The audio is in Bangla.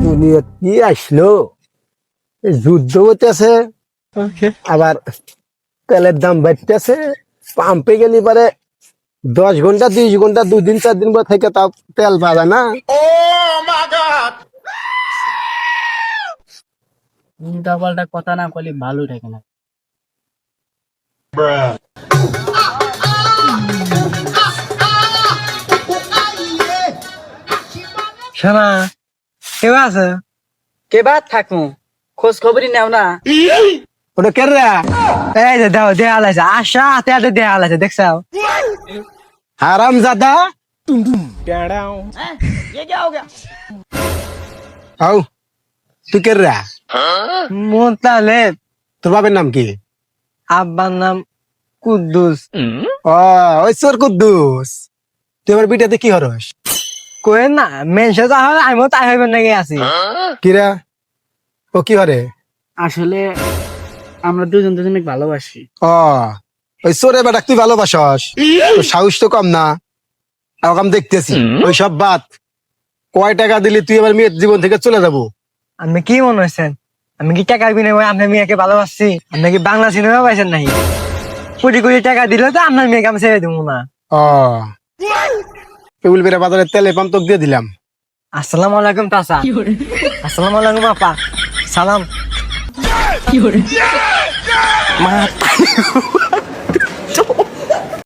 দুনিয়া কি আসলো, এই যুদ্ধ হইতেছে, আবার তেলের দাম বাড়তেছে। পাম্পে গেলি পারে 10 ঘন্টা 20 ঘন্টা 2 দিন 4 দিন পর থেকে তাও তেল পাওয়া না। উল্টা পাল্টা কথা না বলি ভালো থাকে না। শোনা কেউ আছে? কে বাদ থাকমু, খোঁজ খবরই নেও না। ওটা কে রে? এই যে দাও দেয়া লাইছে আশা হাতে দেয়া লাইছে দেখছাও? হারাম জাদা। আও তুই কে রে? মোতালে তোর বাপের নাম কি? আব্বার নাম কুদ্দুস। ও ওই চোর কুদ্দুস, তুই আমার বিটাতে কি হরস? কই না মেনসে যা হয় আমিও তাই হইবেন নাকি আছি। কিরা ও কি হরে? আসলে আমরা দুজন দুজনে ভালোবাসি। ও ওই চোরে বেটা তুই ভালোবাসস, তোর সাহস তো কম না। আমি দেখতেছি ওই সব বাত। কয় টাকা দিলি তুই আমার মেয়ের জীবন থেকে চলে যাবো? আপনি কি মনে হচ্ছেন আমি কি টাকার বিনিময়ে আপনার মেয়েকে ভালোবাসছি? আপনি কি বাংলা সিনেমা পাইছেন নাকি? কোটি কোটি টাকা দিলে তো আপনার মেয়েকে আমি ছেড়ে দেবো না। ও কেবল বেড়া বাজারে তেলে পাম্প তোকে দিয়ে দিলাম। আসসালামু আলাইকুম চাচা। আসসালামু আলাইকুম আপা। সালাম। মা